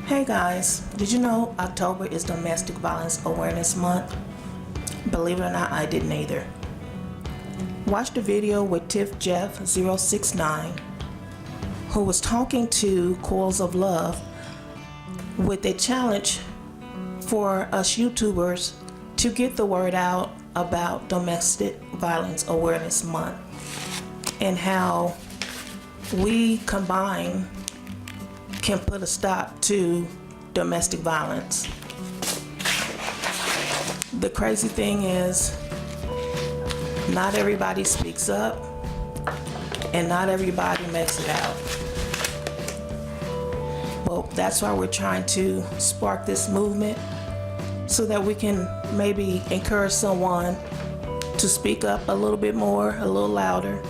Hey guys, did you know October is Domestic Violence Awareness Month? Believe it or not, I didn't either. Watch the video with Tiff Jeff 069, who was talking to Coils of Love with a challenge for us YouTubers to get the word out about Domestic Violence Awareness Month and how we combine can put a stop to domestic violence. The crazy thing is, not everybody speaks up and not everybody makes it out. Well, that's why we're trying to spark this movement so that we can maybe encourage someone to speak up a little bit more, a little louder,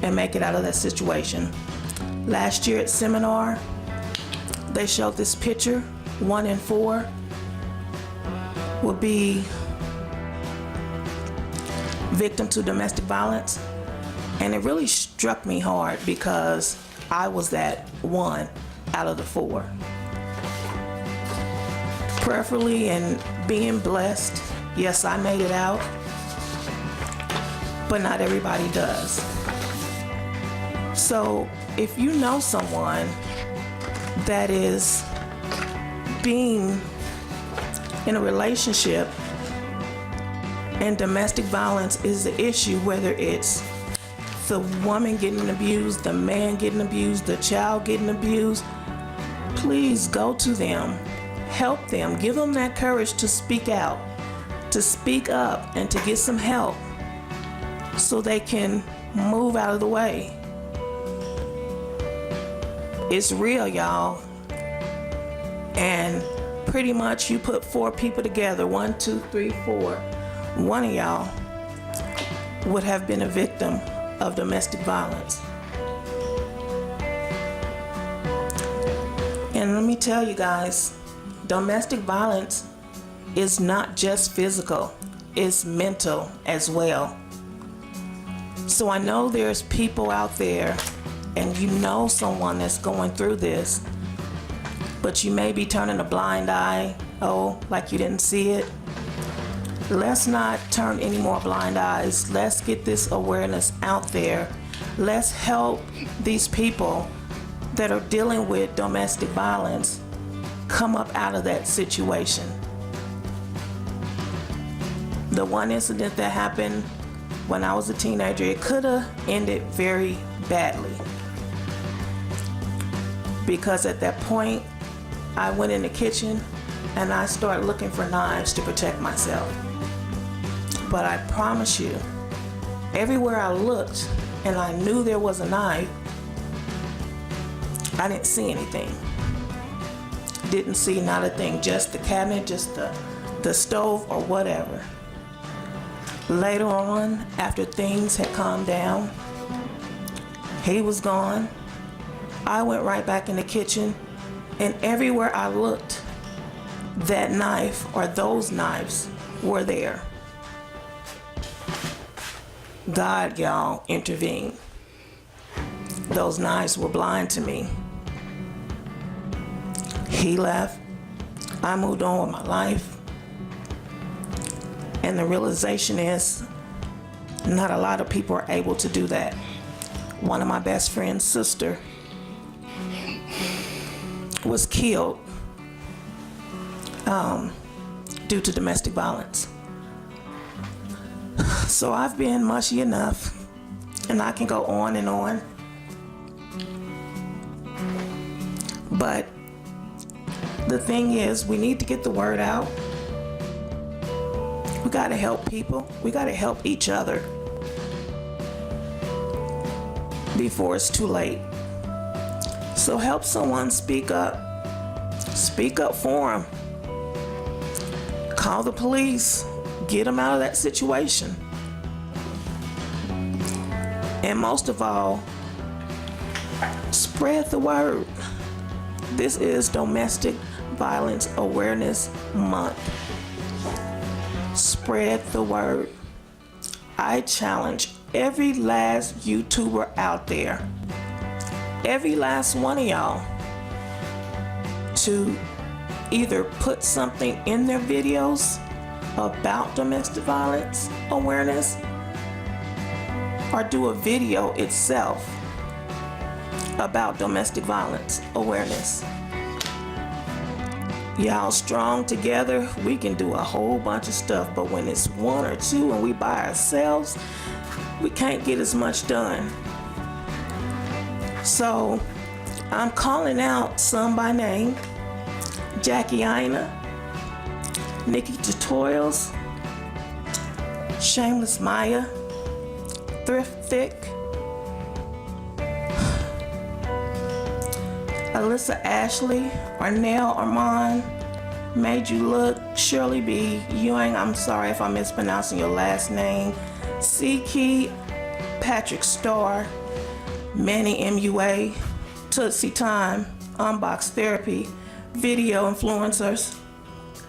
and make it out of that situation. Last year at seminar, they showed this picture, 1 in 4 will be victim to domestic violence. And it really struck me hard because I was that 1 out of the 4. Prayerfully and being blessed, yes, I made it out, but not everybody does. So if you know someone that is being in a relationship and domestic violence is the issue, whether it's the woman getting abused, the man getting abused, the child getting abused, please go to them, help them, give them that courage to speak out, to speak up, and to get some help so they can move out of the way. It's real, y'all. And pretty much you put 4 people together, 1, 2, 3, 4, one of y'all would have been a victim of domestic violence. And let me tell you guys, domestic violence is not just physical, it's mental as well. So I know there's people out there and you know someone that's going through this, but you may be turning a blind eye, like you didn't see it. Let's not turn any more blind eyes. Let's get this awareness out there. Let's help these people that are dealing with domestic violence come up out of that situation. The one incident that happened when I was a teenager, it could have ended very badly. Because at that point, I went in the kitchen and I started looking for knives to protect myself. But I promise you, everywhere I looked and I knew there was a knife, I didn't see anything. Didn't see not a thing, just the cabinet, just the stove or whatever. Later on, after things had calmed down, he was gone. I went right back in the kitchen, and everywhere I looked, that knife or those knives were there. God, y'all, intervened. Those knives were blind to me. He left. I moved on with my life. And the realization is, not a lot of people are able to do that. One of my best friend's sister was killed due to domestic violence. So I've been mushy enough, and I can go on and on. But the thing is, we need to get the word out. We gotta help people. We gotta help each other before it's too late. So help someone speak up. Speak up for them. Call the police. Get them out of that situation. And most of all, spread the word. This is Domestic Violence Awareness Month. Spread the word. I challenge every last YouTuber out there, every last one of y'all, to either put something in their videos about domestic violence awareness or do a video itself about domestic violence awareness. Y'all strong together, we can do a whole bunch of stuff, but when it's one or two and we by ourselves, we can't get as much done. So I'm calling out some by name: Jackie Ina, Nikki Tutorials, Shameless Maya, Thrift Thick, Alyssa Ashley, Arnell Armand, Made You Look, Shirley B. Ewing, I'm sorry if I'm mispronouncing your last name, C Key, Patrick Starr, Manny MUA, Tootsie Time, Unbox Therapy, Video Influencers,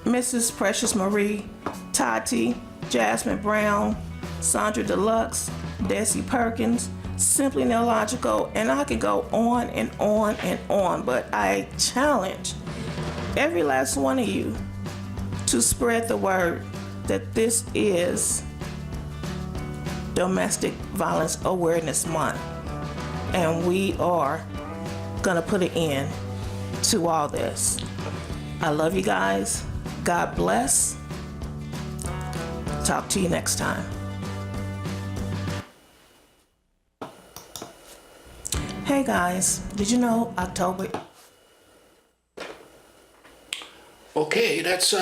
Mrs. Precious Marie, Tati, Jasmine Brown, Sandra Deluxe, Desi Perkins, Simply Neological, and I could go on and on and on, but I challenge every last one of you to spread the word that this is Domestic Violence Awareness Month, and we are gonna put an end to all this. I love you guys. God bless. Talk to you next time. Hey guys, did you know October? Okay, that's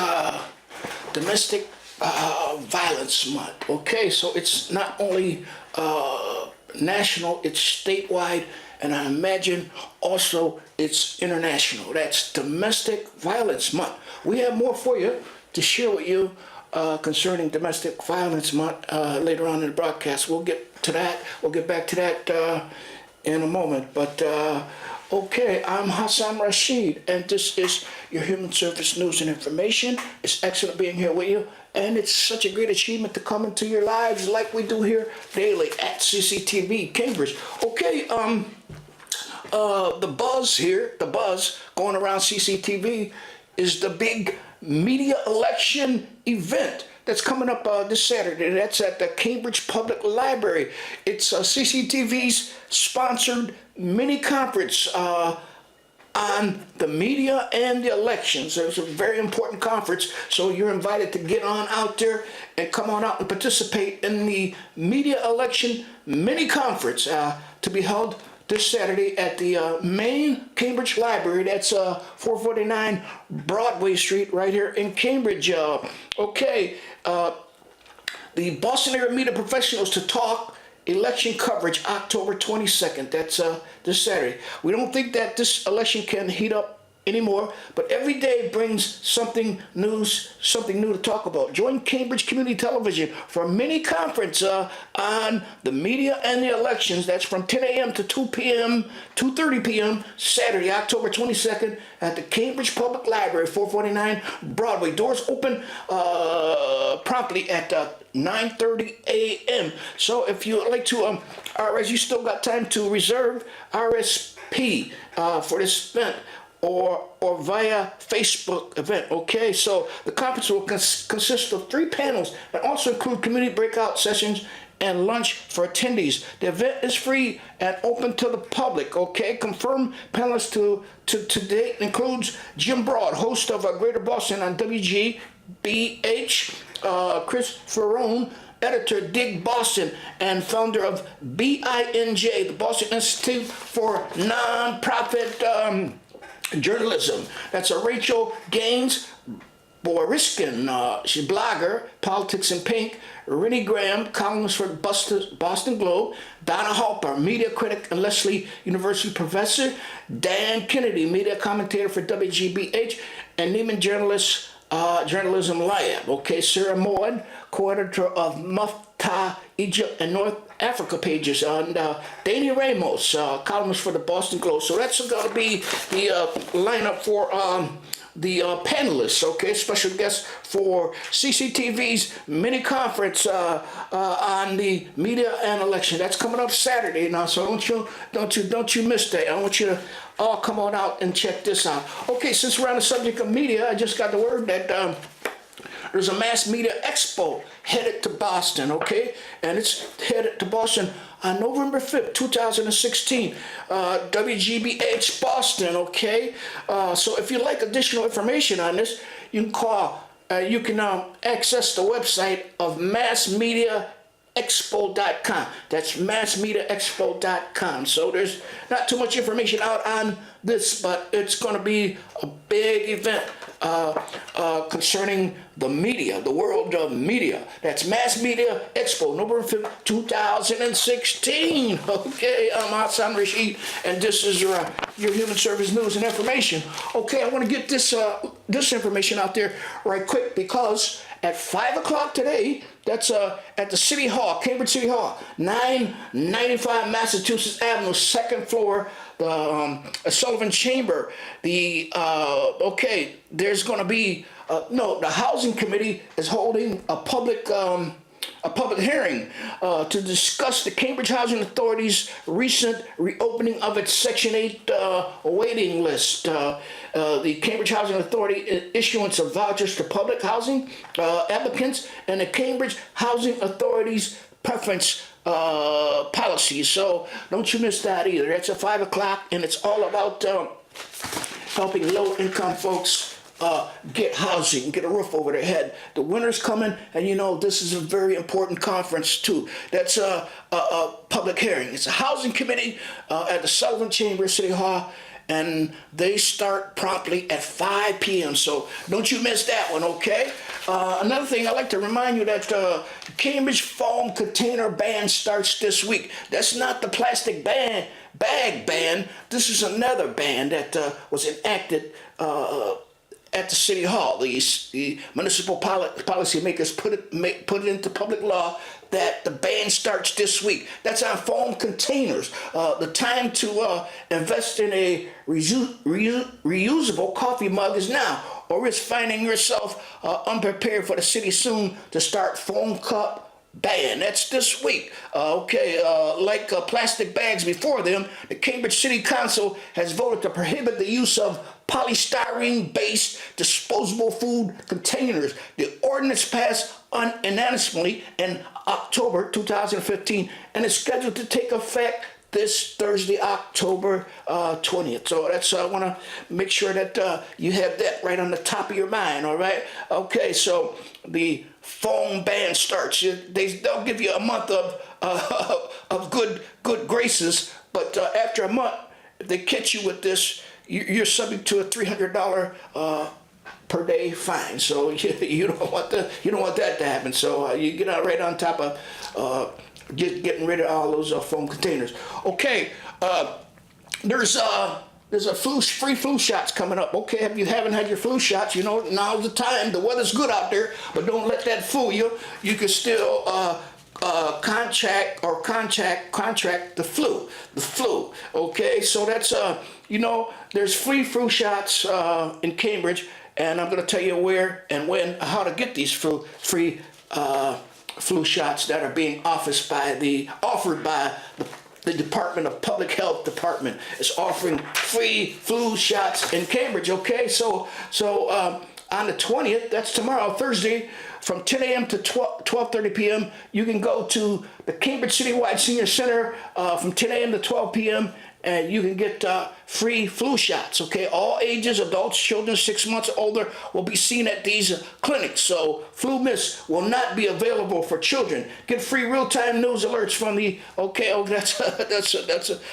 Domestic Violence Month. Okay, so it's not only national, it's statewide, and I imagine also it's international. That's Domestic Violence Month. We have more for you to share with you concerning Domestic Violence Month later on in the broadcast. We'll get to that. We'll get back to that in a moment. But okay, I'm Hassan Rashid, and this is your Human Service News and Information. It's excellent being here with you, and it's such a great achievement to come into your lives like we do here daily at CCTV Cambridge. Okay, the buzz going around CCTV is the big media election event that's coming up this Saturday. That's at the Cambridge Public Library. It's CCTV's sponsored mini conference on the media and the elections. It's a very important conference, so you're invited to get on out there and come on out and participate in the media election mini conference to be held this Saturday at the main Cambridge Library. That's 449 Broadway Street right here in Cambridge. Okay, the Boston area media professionals to talk election coverage October 22nd. That's this Saturday. We don't think that this election can heat up anymore, but every day brings something new to talk about. Join Cambridge Community Television for a mini conference on the media and the elections. That's from 10 a.m. to 2:30 p.m. Saturday, October 22nd at the Cambridge Public Library, 449 Broadway. Doors open promptly at 9:30 a.m. So if you would like to RS, you still got time to reserve RSP for this event, or via Facebook event. Okay, so the conference will consist of 3 panels and also include community breakout sessions and lunch for attendees. The event is free and open to the public. Okay, confirmed panelists to date includes Jim Broad, host of Greater Boston on WGBH, Chris Ferrone, editor Dig Boston, and founder of BINJ, the Boston Institute for Nonprofit Journalism. That's Rachel Gaines Boriskin, she's a blogger, Politics in Pink. Rennie Graham, columnist for Boston Globe. Donna Halper, media critic and Lesley University professor. Dan Kennedy, media commentator for WGBH. And Neiman Journalism Lab. Okay, Sarah Moad, co-editor of Mufta, Egypt, and North Africa pages. And Danny Ramos, columnist for the Boston Globe. So that's going to be the lineup for the panelists, okay, special guests for CCTV's mini conference on the media and election. That's coming up Saturday now, so don't you miss that. I want you to all come on out and check this out. Okay, since we're on the subject of media, I just got the word that there's a mass media expo headed to Boston, okay? And it's headed to Boston on November 5th, 2016. WGBH Boston, okay? So if you'd like additional information on this, you can call, you can access the website of massmediaexpo.com. That's massmediaexpo.com. So there's not too much information out on this, but it's going to be a big event concerning the media, the world of media. That's Mass Media Expo, November 5th, 2016. Okay, I'm Hassan Rashid, and this is your Human Service News and Information. Okay, I want to get this information out there right quick because at 5 o'clock today, that's at the City Hall, Cambridge City Hall, 995 Massachusetts Avenue, second floor, the Sullivan Chamber. There's going to be the Housing Committee is holding a public hearing to discuss the Cambridge Housing Authority's recent reopening of its Section 8 waiting list. The Cambridge Housing Authority issuance of vouchers to public housing applicants and the Cambridge Housing Authority's preference policies. So don't you miss that either. That's at 5 o'clock, and it's all about helping low-income folks get housing, get a roof over their head. The winter's coming, and this is a very important conference too. That's a public hearing. It's a housing committee at the Sullivan Chamber, City Hall, and they start promptly at 5 p.m. So don't you miss that one, okay? Another thing, I'd like to remind you that Cambridge foam container ban starts this week. That's not the plastic bag ban. This is another ban that was enacted at the City Hall. The municipal policymakers put it into public law that the ban starts this week. That's on foam containers. The time to invest in a reusable coffee mug is now, or risk finding yourself unprepared for the city soon to start foam cup ban. That's this week. Like plastic bags before them, the Cambridge City Council has voted to prohibit the use of polystyrene-based disposable food containers. The ordinance passed unanimously in October 2015 and is scheduled to take effect this Thursday, October 20th. So that's I want to make sure that you have that right on the top of your mind, all right? Okay, so the foam ban starts. They'll give you a month of good graces, but after a month, if they catch you with this, you're subject to a $300 per day fine. So you don't want that to happen. So you get out right on top of getting rid of all those foam containers. Okay, there's a free flu shots coming up. Okay, if you haven't had your flu shots, now's the time. The weather's good out there, but don't let that fool you. You can still contract the flu. Okay, so that's there's free flu shots in Cambridge, and I'm going to tell you where and when, how to get these free flu shots that are being offered by the Department of Public Health Department. Is offering free flu shots in Cambridge. Okay, so on the 20th, that's tomorrow, Thursday, from 10 a.m. to 12:30 p.m., you can go to the Cambridge Citywide Senior Center from 10 a.m. to 12 p.m., and you can get free flu shots, okay? All ages, adults, children 6 months older will be seen at these clinics. So flu myths will not be available for children. Get free real-time news alerts from the,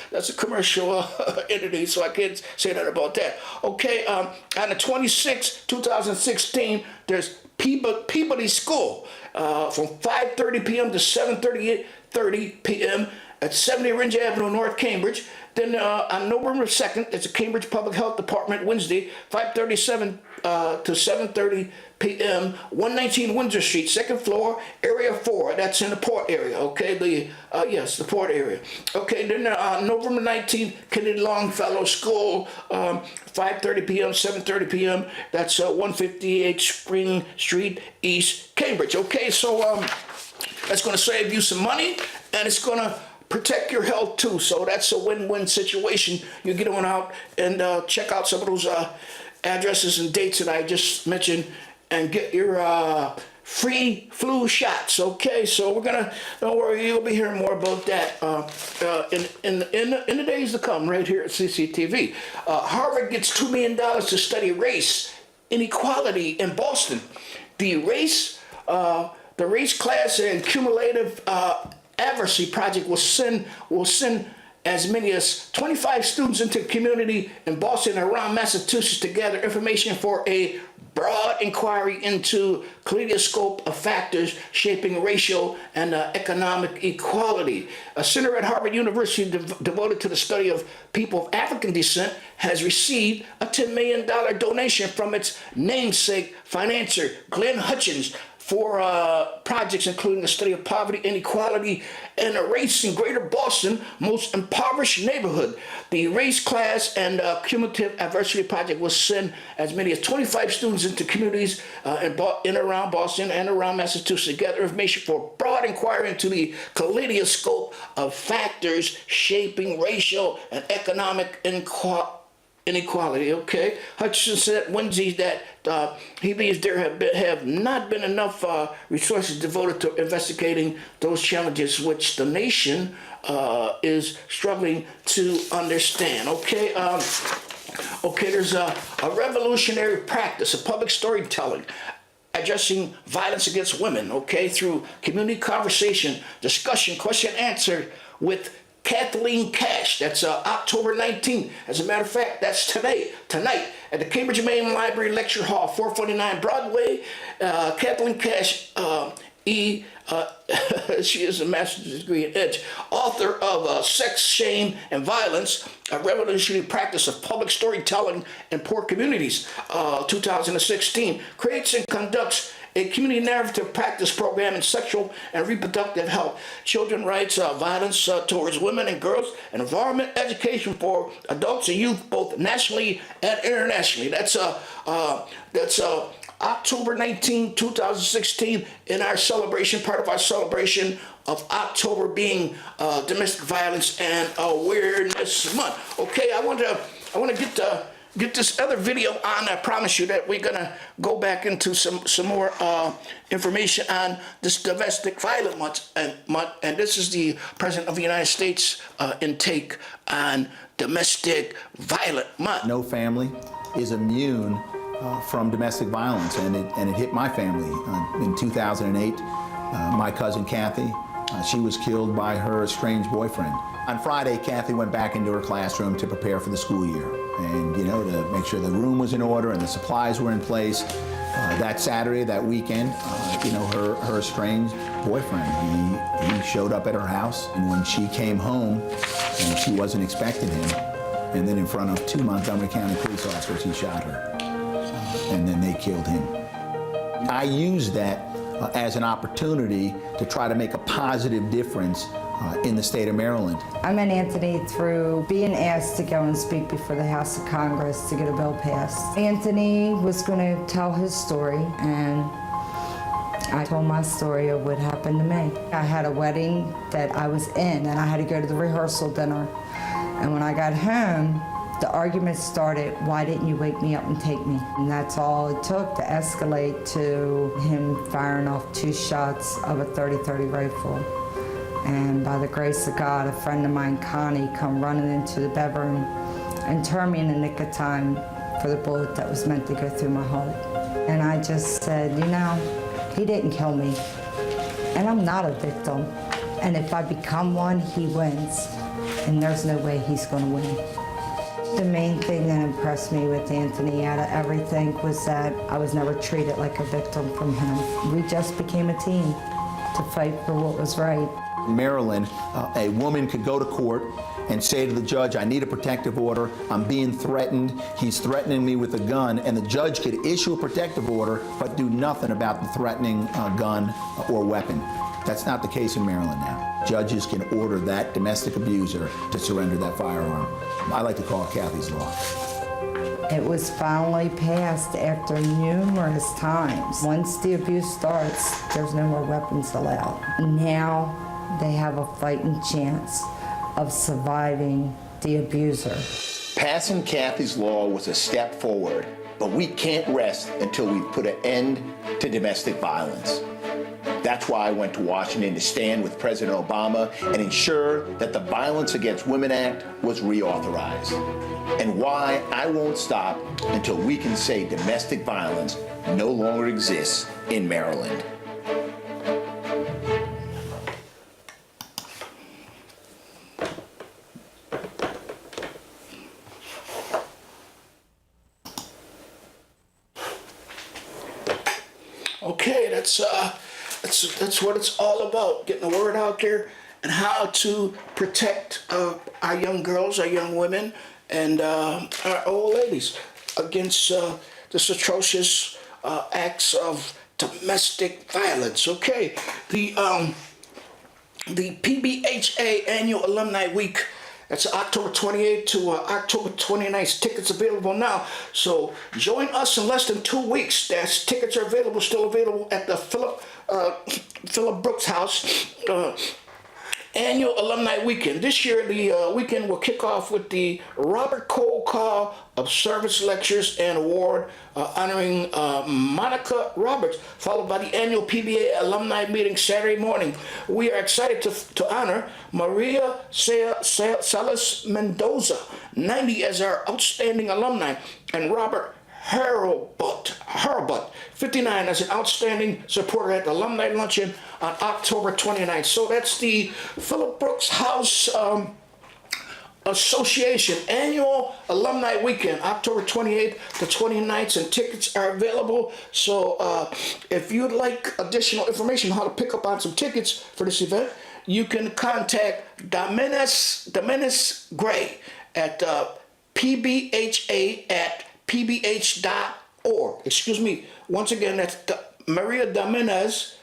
that's a commercial entity, so I can't say that about that. Okay, on the 26th, 2016, there's Peabody School from 5:30 p.m. to 7:30 p.m., at 70 Ringe Avenue, North Cambridge. Then on November 2nd, it's a Cambridge Public Health Department, Wednesday, 5:37 to 7:30 p.m., 119 Windsor Street, second floor, area 4. That's in the port area, okay? Yes, the port area. Okay, then November 19th, Kennedy Longfellow School, 5:30 p.m., 7:30 p.m. That's 158 Spring Street, East Cambridge. Okay, so that's going to save you some money, and it's going to protect your health too. So that's a win-win situation. You get on out and check out some of those addresses and dates that I just mentioned, and get your free flu shots. Okay, so we're gonna, don't worry, you'll be hearing more about that in the days to come right here at CCTV. Harvard gets $2 million to study race inequality in Boston. The race class and cumulative adversity project will send as many as 25 students into the community in Boston and around Massachusetts to gather information for a broad inquiry into kaleidoscope of factors shaping racial and economic equality. A center at Harvard University devoted to the study of people of African descent has received a $10 million donation from its namesake financier, Glenn Hutchins, for projects including the study of poverty, inequality, and race in Greater Boston, most impoverished neighborhood. The race, class, and cumulative adversity project will send as many as 25 students into communities in and around Boston and around Massachusetts to gather information for broad inquiry into the kaleidoscope of factors shaping racial and economic inequality. Okay, Hutchinson said Wednesday that he believes there have not been enough resources devoted to investigating those challenges which the nation is struggling to understand. Okay, there's a revolutionary practice of public storytelling addressing violence against women, okay, through community conversation, discussion, question, answer with Kathleen Cash. That's October 19th. As a matter of fact, that's tonight at the Cambridge Main Library Lecture Hall, 449 Broadway. Kathleen Cash, she is a master's degree in Edge, author of Sex, Shame, and Violence, a revolutionary practice of public storytelling in poor communities, 2016, creates and conducts a community narrative practice program in sexual and reproductive health, children's rights, violence towards women and girls, and environment education for adults and youth, both nationally and internationally. That's October 19, 2016, in our celebration, part of our celebration of October being Domestic Violence and Awareness Month. Okay, I want to get this other video on. I promise you that we're gonna go back into some more information on this domestic violence month, and this is the President of the United States intake on domestic violence month. No family is immune from domestic violence, and it hit my family in 2008. My cousin Kathy, she was killed by her estranged boyfriend. On Friday, Kathy went back into her classroom to prepare for the school year, and to make sure the room was in order and the supplies were in place. That Saturday, that weekend, her estranged boyfriend, he showed up at her house, and when she came home, and she wasn't expecting him, and then in front of 2 Montgomery County police officers, he shot her, and then they killed him. I used that as an opportunity to try to make a positive difference in the state of Maryland. I met Anthony through being asked to go and speak before the House of Congress to get a bill passed. Anthony was going to tell his story, and I told my story of what happened to me. I had a wedding that I was in, and I had to go to the rehearsal dinner. And when I got home, the argument started, why didn't you wake me up and take me? And that's all it took to escalate to him firing off 2 shots of a .30-30 rifle. And by the grace of God, a friend of mine, Connie, come running into the bedroom and turned me in the nick of time for the bullet that was meant to go through my heart. And I just said, he didn't kill me. And I'm not a victim. And if I become one, he wins. And there's no way he's going to win. The main thing that impressed me with Anthony out of everything was that I was never treated like a victim from him. We just became a team to fight for what was right. In Maryland, a woman could go to court and say to the judge, I need a protective order, I'm being threatened, he's threatening me with a gun, and the judge could issue a protective order but do nothing about the threatening gun or weapon. That's not the case in Maryland now. Judges can order that domestic abuser to surrender that firearm. I like to call it Kathy's Law. It was finally passed after numerous times. Once the abuse starts, there's no more weapons allowed. Now they have a fighting chance of surviving the abuser. Passing Kathy's Law was a step forward, but we can't rest until we put an end to domestic violence. That's why I went to Washington to stand with President Obama and ensure that the Violence Against Women Act was reauthorized. And why I won't stop until we can say domestic violence no longer exists in Maryland. Okay, that's what it's all about, getting the word out there and how to protect our young girls, our young women, and our old ladies against this atrocious acts of domestic violence. Okay, the PBHA Annual Alumni Week, that's October 28th to October 29th. Tickets available now. So join us in less than 2 weeks. That's tickets are available, still available at the Philip Brooks House. Annual Alumni Weekend. This year, the weekend will kick off with the Robert Cole Call of Service Lectures and Award honoring Monica Roberts, followed by the annual PBA Alumni Meeting Saturday morning. We are excited to honor Maria Salas Mendoza, 90, as our outstanding alumni, and Robert Hurlbut, 59, as an outstanding supporter at the Alumni Luncheon on October 29th. So that's the Philip Brooks House Association Annual Alumni Weekend, October 28th to 29th, and tickets are available. So if you'd like additional information on how to pick up on some tickets for this event, you can contact Dominus Gray at pbha@pbh.org. Excuse me. Once again, that's Maria Dominez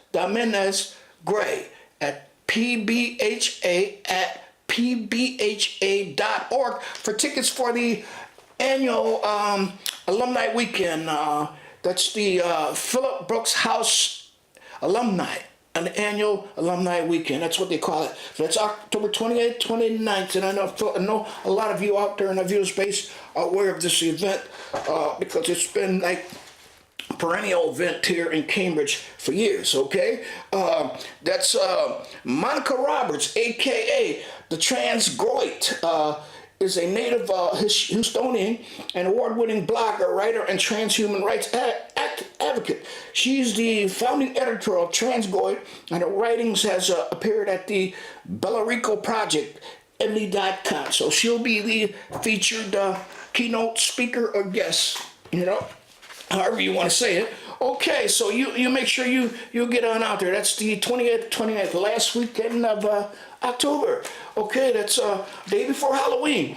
Gray at pbha@pbha.org for tickets for the annual alumni weekend. That's the Philip Brooks House Alumni, an annual alumni weekend. That's what they call it. So that's October 28th, 29th, and I know a lot of you out there in the viewer space are aware of this event because it's been like perennial event here in Cambridge for years. Okay, that's Monica Roberts, aka the Transgoit, is a native Houstonian and award-winning blogger, writer, and trans human rights advocate. She's the founding editor of Transgoit, and her writings has appeared at the Bellarico Project, Emily.com. So she'll be the featured keynote speaker or guest, however you want to say it. Okay, so you make sure you get on out there. That's the 28th, 29th, last weekend of October. Okay, that's day before Halloween.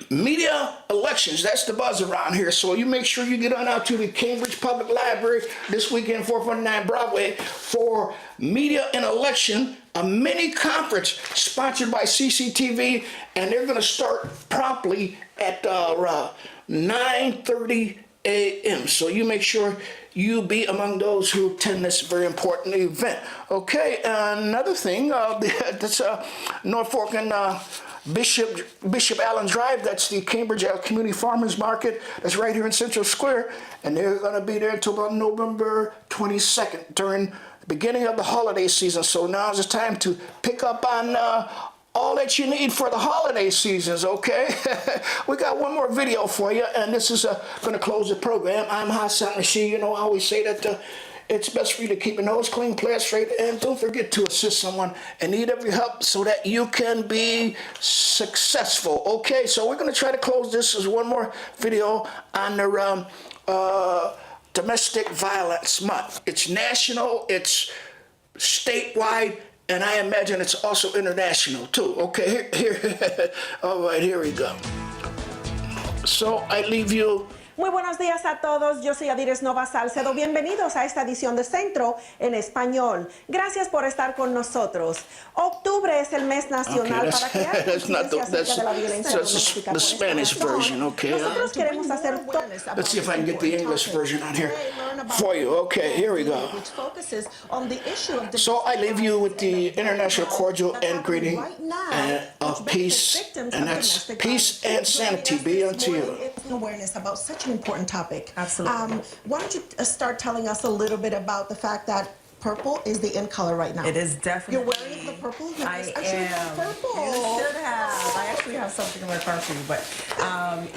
Media elections, that's the buzz around here. So you make sure you get on out to the Cambridge Public Library this weekend, 449 Broadway, for Media and Election, a mini conference sponsored by CCTV, and they're going to start promptly at 9:30 a.m. So you make sure you be among those who attend this very important event. Okay, another thing, that's Norfolk and Bishop Allen Drive. That's the Cambridge Community Farmers Market. That's right here in Central Square, and they're going to be there until about November 22nd during the beginning of the holiday season. So now's the time to pick up on all that you need for the holiday seasons, okay? We got one more video for you, and this is going to close the program. I'm Hassan Rashid. I always say that it's best for you to keep your nose clean, play it straight, and don't forget to assist someone in need of your help so that you can be successful. Okay, so we're going to try to close this as one more video on the Domestic Violence Month. It's national, it's statewide, And I imagine it's also international too. Okay, here, all right, here we go. So I leave you. Muy buenos días a todos, yo soy Adires Nova Salcedo. Bienvenidos a esta edición de Centro en Español. Gracias por estar con nosotros. Octubre es el mes nacional para crear conciencia acerca de la violencia doméstica. The Spanish version, okay. Nosotros queremos hacer Let's see if I can get the English version on here for you. Okay, here we go. So I leave you with the international cordial and greeting of peace, and that's peace and sanity be unto you. Awareness about such an important topic. Absolutely. Why don't you start telling us a little bit about the fact that purple is the in color right now? It is definitely. You're wearing the purple? I should am. have purple. You should have. I actually have something in my car for you, but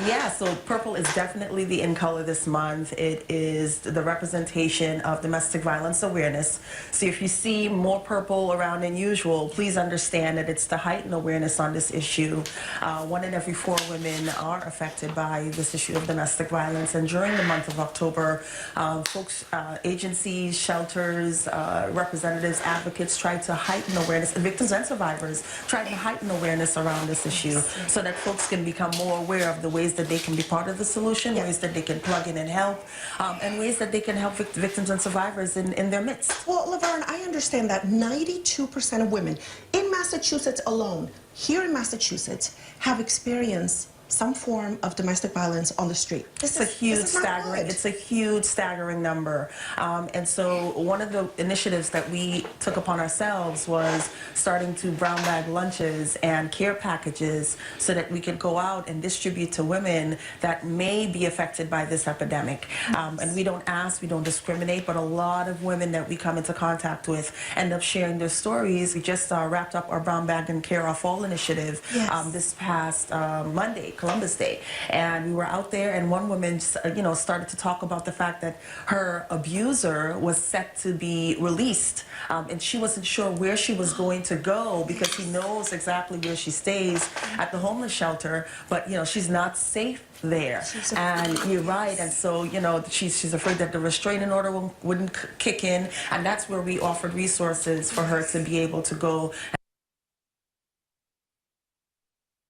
yeah. So purple is definitely the in color this month. It is the representation of domestic violence awareness. So if you see more purple around than usual, please understand that it's to heighten awareness on this issue. 1 in every 4 women are affected by this issue of domestic violence, and during the month of October, folks, agencies, shelters, representatives, advocates try to heighten awareness, victims and survivors try to heighten awareness around this issue so that folks can become more aware of the ways that they can be part of the solution, ways that they can plug in and help, and ways that they can help victims and survivors in their midst. Well, Laverne, I understand that 92% of women in Massachusetts alone, here in Massachusetts, have experienced some form of domestic violence on the street. It's a huge staggering. It's a huge staggering number, and so one of the initiatives that we took upon ourselves was starting to brown bag lunches and care packages so that we could go out and distribute to women that may be affected by this epidemic. And we don't ask, we don't discriminate, but a lot of women that we come into contact with end up sharing their stories. We just wrapped up our brown bag and care our fall initiative this past Monday, Columbus Day, and we were out there, and one woman started to talk about the fact that her abuser was set to be released, and she wasn't sure where she was going to go because he knows exactly where she stays at the homeless shelter, but she's not safe there. And you're right, and so she's afraid that the restraining order wouldn't kick in, and that's where we offered resources for her to be able to go